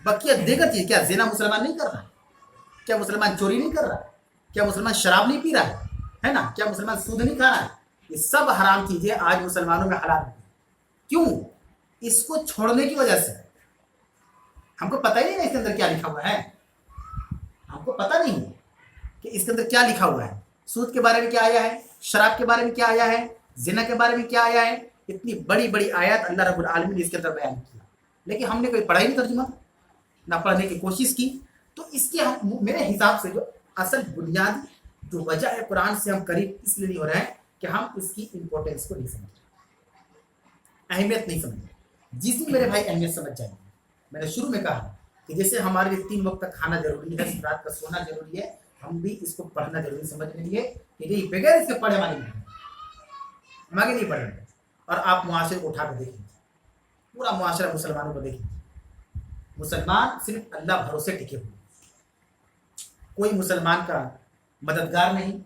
Speaker 1: بقیہ دیگر چیز، کیا زنا مسلمان نہیں کر رہا؟ کیا مسلمان چوری نہیں کر رہا؟ کیا مسلمان شراب نہیں پی رہا ہے نا؟ کیا مسلمان سود نہیں کھا رہا ہے؟ یہ سب حرام چیزیں آج مسلمانوں میں حلال ہیں۔ کیوں؟ اس کو چھوڑنے کی وجہ سے۔ ہم کو پتہ ہی نہیں اس کے اندر کیا لکھا ہوا ہے، ہم کو پتہ نہیں کہ اس کے اندر کیا لکھا ہوا ہے۔ سود کے بارے میں کیا آیا ہے، شراب کے بارے میں کیا آیا ہے، زنا کے بارے میں کیا آیا ہے، اتنی بڑی بڑی آیات اللہ رب العالمین نے اس کے اندر بیان کیا، لیکن ہم نے کوئی پڑھا ہی نہیں ترجمہ، نہ پڑھنے کی کوشش کی۔ تو اس کے میرے حساب سے جو اصل بنیادی جو وجہ ہے قرآن سے ہم قریب اس لیے نہیں ہو رہے ہیں کہ ہم اس کی امپورٹینس کو نہیں سمجھ رہے، اہمیت نہیں سمجھ رہے۔ جس دن میرے بھائی اہمیت سمجھ جائیں گے، میں نے شروع میں کہا کہ جیسے ہمارے لیے 3 وقت کا کھانا ضروری ہے، رات کا سونا ضروری ہے، ہم بھی اس کو پڑھنا ضروری سمجھنے لیے کہ نہیں بغیر اس کے پڑھے ہم آگے نہیں بڑھیں گے۔ اور آپ معاشرے کو اٹھا کے دیکھیں، پورا معاشرہ مسلمانوں کو دیکھیں، مسلمان صرف اللہ بھروسے ٹکے ہوئے، کوئی مسلمان کا مددگار نہیں،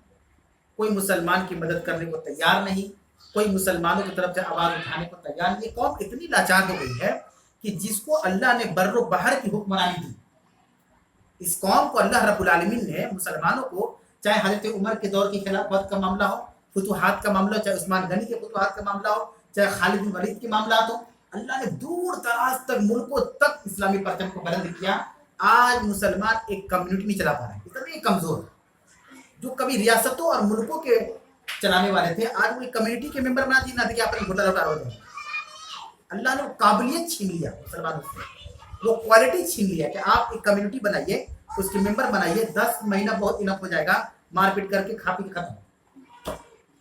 Speaker 1: کوئی مسلمان کی مدد کرنے کو تیار نہیں، کوئی مسلمانوں کی طرف سے آواز اٹھانے کو تیار نہیں۔ یہ قوم اتنی لاچار ہو گئی ہے کہ جس کو اللہ نے بر و بحر کی حکمرانی دی، اس قوم کو اللہ رب العالمین نے مسلمانوں کو، چاہے حضرت عمر کے دور کی خلافت کا معاملہ ہو، فتوحات کا معاملہ ہو، چاہے عثمان غنی کے فتوحات کا معاملہ ہو، چاہے خالد بن ولید کے معاملات ہو، اللہ نے دور دراز تک ملکوں تک اسلامی پرچم کو بلند کیا۔ آج مسلمان ایک کمیونٹی نہیں چلا پا رہے ہیں، اتنے کمزور، جو کبھی ریاستوں اور ملکوں کے چلانے والے تھے آج وہ ایک کمیونٹی کے ممبر بنا دیے، نہ کہ اپنے گھوٹا لوٹا ہو جائے۔ اللہ نے وہ قابلیت چھین لیا مسلمانوں سے، وہ کوالٹی چھین لیا کہ آپ ایک کمیونٹی بنائیے، اس کے ممبر بنائیے، 10 مہینہ بہت انف ہو جائے گا، مار پیٹ کر کے کھا پی کے ختم۔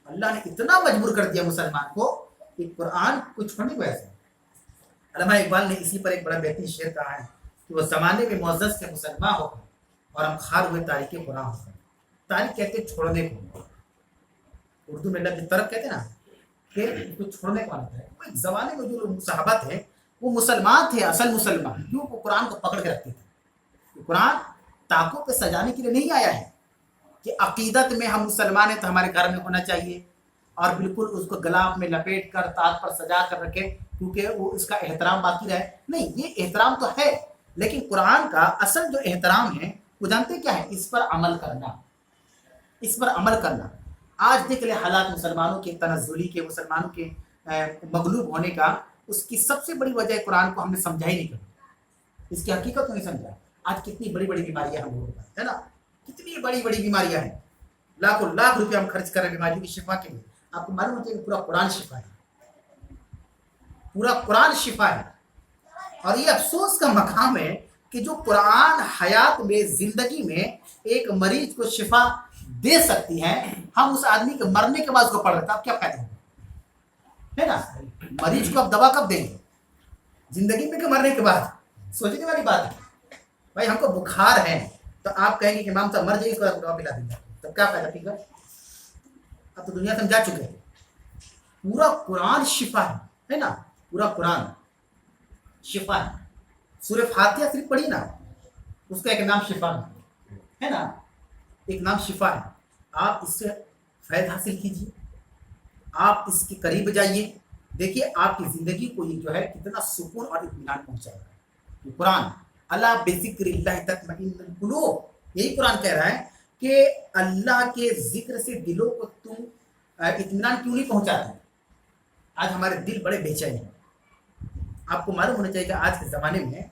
Speaker 1: اللہ نے اتنا مجبور کر دیا مسلمان کو کہ قرآن کو چھوڑنے کی وجہ سے۔ علامہ اقبال نے اسی پر ایک بڑا بہترین شعر کہا ہے کہ وہ زمانے میں معزز سے مسلمان ہو گئے اور ہم خار ہوئے تاریخ قرآن ہو گئے۔ تاریخ کہتے ہیں چھوڑنے کو، اردو میں لفظ طرف کہتے ہیں نا کہ اس کو چھوڑنے کا مطلب ہے۔ وہ ایک زمانے میں جو لوگ صحابہ تھے وہ مسلمان تھے، اصل مسلمان، کیوں؟ وہ قرآن کو پکڑ کے رکھتے تھے۔ قرآن تاکوں پہ سجانے کے لیے نہیں آیا ہے کہ عقیدت میں ہم مسلمان ہیں تو ہمارے گھر میں ہونا چاہیے اور بالکل اس کو گلاب میں لپیٹ کر تاج پر سجا کر رکھے کیونکہ وہ اس کا احترام باقی رہے۔ نہیں، یہ احترام تو ہے، لیکن قرآن کا اصل جو احترام ہے وہ جانتے کیا ہے؟ اس پر عمل کرنا، اس پر عمل کرنا۔ آج دیکھ لیں حالات مسلمانوں کے تنزلی کے، مسلمانوں کے مغلوب ہونے کا، اس کی سب سے بڑی وجہ قرآن کو ہم نے سمجھا ہی نہیں کبھی، اس کی حقیقت کو نہیں سمجھا۔ آج کتنی بڑی بڑی بیماریاں ہم لوگوں کا ہے نا، کتنی بڑی بڑی بیماریاں ہیں، لاکھوں لاکھ روپے ہم خرچ کر رہے ہیں بیماریوں کی شفا کے لیے۔ آپ کو معلوم ہوتا ہے کہ پورا قرآن شفا ہے، پورا قرآن شفا ہے۔ اور یہ افسوس کا مقام ہے کہ جو قرآن حیات میں، زندگی میں ایک مریض کو شفا دے سکتی ہے، ہم اس آدمی کے مرنے کے بعد اس کو پڑھ رہے ہیں، اب کیا فائدہ ہے نا؟ مریض کو اب دوا کب دیں گے؟ زندگی میں کہ مرنے کے بعد؟ سوچنے والی بات ہے بھائی۔ ہم کو بخار ہے تو آپ کہیں گے کہ امام صاحب مر جائیے، اس کو دوا پلا دیں گے، تب کیا فائدہ؟ ٹھیک ہے، اب تو دنیا سے ہم جا چکے ہیں۔ پورا قرآن شفا ہے نا، پورا قرآن شفا ہے۔ سورہ فاتحہ صرف پڑھی نا، اس کا ایک نام شفا ہے نا، ایک نام شفا ہے۔ آپ اس سے فائدہ حاصل کیجیے، آپ اس کے قریب جائیے، دیکھیے آپ کی زندگی کو یہ جو ہے کتنا سکون اور اطمینان پہنچائے گا۔ یہ قرآن اللہ بذکر اللہ تطمئن القلوب، یہی قرآن کہہ رہا ہے کہ اللہ کے ذکر سے دلوں کو تم اطمینان کیوں نہیں پہنچاتے؟ آج ہمارے دل بڑے بے چین ہیں۔ آپ کو معلوم ہونا چاہیے کہ آج کے زمانے میں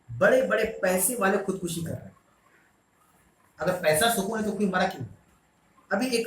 Speaker 1: بڑے بڑے پیسے والے خودکشی کر رہے ہیں۔ اگر پیسہ سکون ہے تو کوئی مرا کیوں؟ ابھی ایک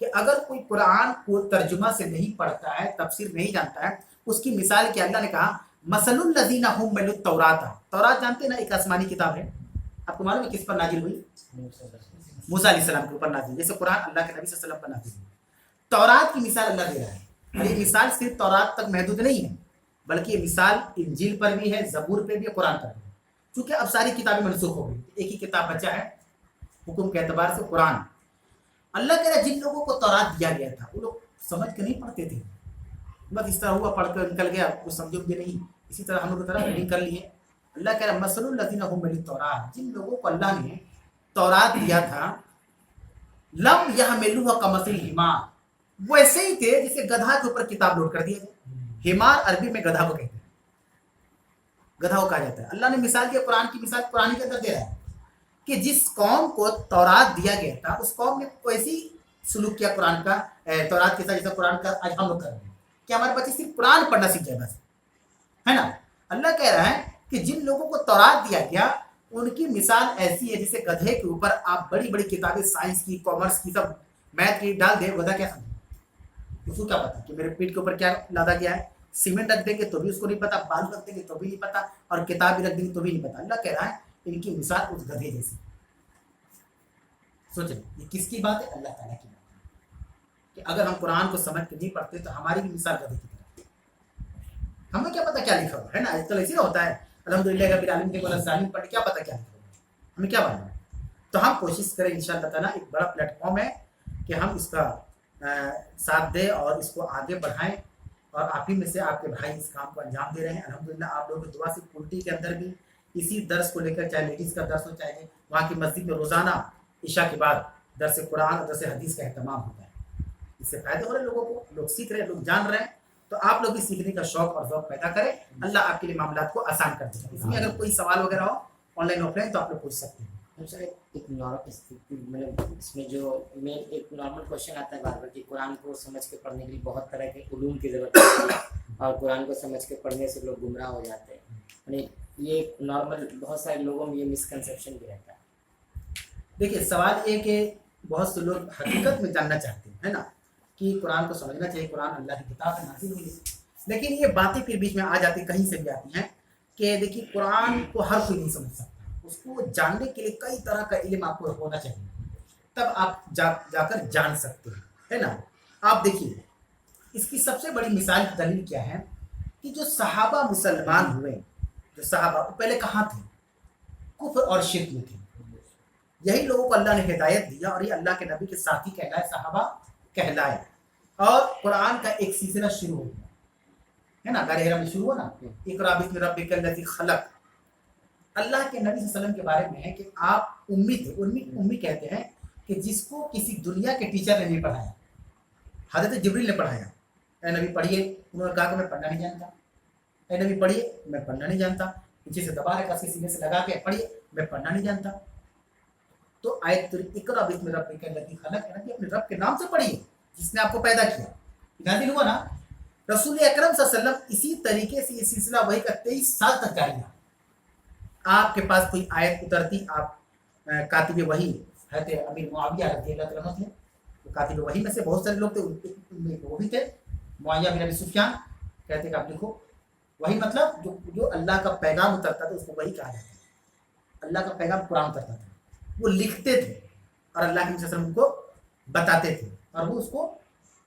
Speaker 1: کہ اگر کوئی قرآن کو ترجمہ سے نہیں پڑھتا ہے، تفسیر نہیں جانتا ہے، اس کی مثال کیا اللہ نے کہا مثل الذین حملوا التوراۃ، تورات جانتے ہیں نا، ایک آسمانی کتاب ہے، آپ کو معلوم ہے کس پر نازل ہوئی؟ موسیٰ علیہ السلام کے اوپر نازل، جیسے قرآن اللہ کے نبی صلی اللہ علیہ وسلم پر نازل ہوئی۔ تورات کی مثال اللہ دے رہا ہے، اور یہ مثال صرف تورات تک محدود نہیں ہے، بلکہ یہ مثال انجیل پر بھی ہے، زبور پہ بھی ہے، قرآن پر بھی ہے۔ چونکہ اب ساری کتابیں منسوخ ہو گئی، ایک ہی کتاب بچا ہے حکم کے اعتبار سے، قرآن۔ اللہ کہہ رہا ہے جن لوگوں کو تورات دیا گیا تھا وہ لوگ سمجھ کے نہیں پڑھتے تھے، بس اس طرح ہوا، پڑھ کر نکل گیا، کچھ سمجھو گے نہیں، اسی طرح ہم لوگ طرح ریڈنگ کر لیے۔ اللہ کہہ رہا ہے مثل الذین حملوا التوراۃ، جن لوگوں کو اللہ نے تورات دیا تھا، لم یحملوها کمثل الحمار، ویسے ہی تھے جسے گدھا کے اوپر کتاب لوڈ کر دیا گیا۔ حمار عربی میں گدھا کو کہتے ہیں، گدھا کو کہا جاتا ہے۔ اللہ نے مثال دیا، قرآن کی مثال قرآن کے اندر دے رہا ہے کہ جس قوم کو تورات دیا گیا تھا اس قوم نے ویسی سلوک کیا قرآن کا، تورات کے ساتھ جیسا قرآن کا آج ہم لوگ کر رہے ہیں کہ ہمارے بچے صرف قرآن پڑھنا سیکھ جائے بس، ہے نا۔ اللہ کہہ رہا ہے کہ جن لوگوں کو تورات دیا گیا ان کی مثال ایسی ہے جیسے گدھے کے اوپر آپ بڑی بڑی کتابیں سائنس کی، کامرس کی، سب میتھ کی ڈال دیں، گدھا کیا سمجھے؟ اس کو کیا پتا کہ میرے پیٹ کے اوپر کیا لادا گیا ہے؟ سیمنٹ رکھ دیں گے تو بھی اس کو نہیں پتا، بالو رکھ دیں گے تو بھی نہیں پتا، اور کتاب بھی رکھ دیں گے تو بھی نہیں پتا۔ اللہ کہہ رہا ہے ان کی مثال اس گدھے جیسی۔ سوچیں یہ کس کی بات ہے؟ اللہ تعالیٰ کی بات ہے کہ اگر ہم قرآن کو سمجھ کے نہیں پڑھتے تو ہماری بھی مثال گدھے کی طرح ہے۔ ہمیں کیا پتا کیا لکھا ہوا ہے نا، آج کل ایسے نہ ہوتا ہے الحمدللہ رب العالمین کے بولا ظالم پڑھ کیا پتا کیا لکھا ہوا ہے، ہمیں کیا معلوم ہے۔ تو ہم کوشش کریں انشاءاللہ تعالیٰ، ایک بڑا پلیٹ فارم ہے کہ ہم اس کا ساتھ دیں اور اس کو آگے بڑھائیں، اور آپ ہی میں سے آپ کے بھائی اس کام کو انجام دے رہے ہیں الحمدللہ۔ آپ لوگوں کی دعا سے کلٹی کے اندر بھی اسی درس کو لے کر، چاہے لیڈیز کا درس ہو، چاہے وہاں کی مسجد میں روزانہ عشاء کے بعد درس قرآن اور درس حدیث کا اہتمام ہوتا ہے۔ اس سے فائدہ ہو رہے ہیں لوگوں کو، لوگ سیکھ رہے ہیں، لوگ جان رہے ہیں، تو آپ لوگ بھی سیکھنے کا شوق اور ذوق پیدا کریں، اللہ آپ کے لیے معاملات کو آسان کر دے گا۔ اس میں اگر کوئی سوال وغیرہ ہو آن لائن آف لائن تو آپ لوگ پوچھ سکتے ہیں۔
Speaker 2: مطلب اس میں جو میں ایک نارمل کوشچن آتا ہے بار بار کہ قرآن کو سمجھ کے پڑھنے کے لیے بہت طرح کے علوم کی ضرورت ہوتی ہے، اور قرآن کو سمجھ کے پڑھنے سے لوگ گمراہ ہو جاتے ہیں، یعنی یہ نارمل بہت سارے لوگوں میں یہ مسکنسیپشن بھی رہتا ہے۔
Speaker 1: دیکھیے سوال یہ کہ بہت سے لوگ حقیقت میں جاننا چاہتے ہیں، ہے نا، کہ قرآن کو سمجھنا چاہیے، قرآن اللہ کی کتاب ہے، نازل ہوئی ہے، لیکن یہ باتیں پھر بیچ میں آ جاتی، کہیں سے بھی آتی ہیں کہ دیکھیے قرآن کو ہر کوئی نہیں سمجھ سکتا، اس کو جاننے کے لیے کئی طرح کا علم آپ کو ہونا چاہیے، تب آپ جا کر جان سکتے ہیں، ہے نا۔ آپ دیکھیے اس کی سب سے بڑی مثال دلیل کیا ہے کہ جو صحابہ مسلمان ہوئے، جو صحابہ پہلے کہاں تھے؟ کفر اور شرک میں تھے۔ یہی لوگوں کو اللہ نے ہدایت دیا اور یہ اللہ کے نبی کے ساتھی کہلائے، صحابہ کہلائے، اور قرآن کا ایک سلسلہ شروع ہو گیا، ہے نا، غار حرا میں شروع ہوا نا، اقرأ باسم ربک الذی خلق۔ اللہ کے نبی صلی اللہ علیہ وسلم کے بارے میں ہے کہ آپ امی تھے، امی کہتے ہیں کہ جس کو کسی دنیا کے ٹیچر نے نہیں پڑھایا، حضرت جبریل نے پڑھایا، اے نبی پڑھیے، انہوں نے کہا کہ میں پڑھنا نہیں جانتا، اے نبی پڑھیے، میں پڑھنا نہیں جانتا، پیچھے سے دبا رکھا، سینے سے لگا کے پڑھیے، میں پڑھنا نہیں جانتا۔ تو آیت اقرأ باسم ربک الذی خلق ہے نا کہ اپنے رب کے نام سے پڑھیے جس نے آپ کو پیدا کیا، نازل ہوا نا۔ رسول اکرم صلی اللہ علیہ وسلم اسی طریقے سے یہ سلسلہ وحی کا 23 سال تک جاری رہا۔ آپ کے پاس کوئی آیت اترتی، آپ کاتب وحی حضرت امیر معاویہ رضی اللہ عنہ تھے، تو کاتب وحی میں سے بہت سارے لوگ تھے، وہ بھی تھے معاویہ بن ابی سفیان، کہتے کہ آپ لکھو وحی، مطلب جو اللہ کا پیغام اترتا تھا اس کو وحی کہا جاتا ہے۔ اللہ کا پیغام قرآن اترتا تھا، وہ لکھتے تھے اور اللہ کے نبی صلی اللہ علیہ وسلم کو بتاتے تھے اور وہ اس کو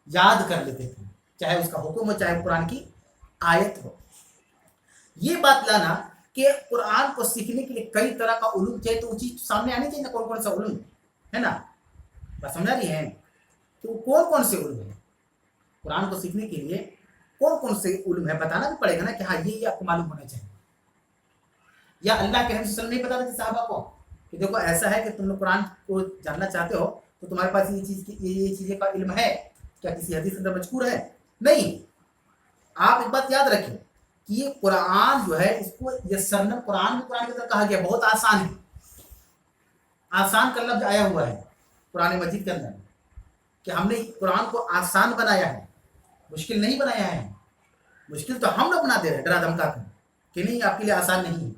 Speaker 1: یاد کر لیتے تھے، چاہے اس کا حکم ہو چاہے قرآن کی آیت ہو۔ یہ بات لانا کہ قرآن کو سیکھنے کے لیے کئی طرح کا علوم چاہیے، تو وہ چیز سامنے آنی چاہیے نا، کون کون سا علوم ہے نا، بس سمجھا رہی ہیں، تو کون کون سے علوم ہیں قرآن کو سیکھنے کے لیے، کون کون سے علوم ہے بتانا بھی پڑے گا نا کہ ہاں یہ آپ کو معلوم ہونا چاہیے۔ یا اللہ کے نبی صلی اللہ علیہ وسلم نہیں بتاتے تھے صحابہ کو کہ دیکھو ایسا ہے کہ تم لوگ قرآن کو جاننا چاہتے ہو تو تمہارے پاس یہ چیزیں کا علم ہے، کیا کسی حدیث کے اندر مذکور ہے؟ نہیں۔ آپ ایک بات یاد رکھیں کہ یہ قرآن جو ہے اس کو یسرنا، قرآن کے اندر کہا گیا بہت آسان ہے، آسان کا لفظ آیا ہوا ہے قرآن مجید کے اندر کہ ہم نے قرآن کو آسان بنایا ہے، مشکل نہیں بنایا ہے۔ مشکل تو ہم لوگ بنا دے رہے ہیں ڈرا دھمکا کر کہ نہیں آپ کے لیے آسان نہیں ہے،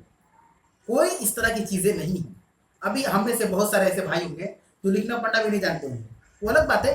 Speaker 1: کوئی اس طرح کی چیزیں نہیں ہیں۔ ابھی ہم میں سے بہت سارے ایسے بھائی ہوں گے جو لکھنا پڑھنا بھی نہیں جانتے ہیں، وہ الگ بات ہے،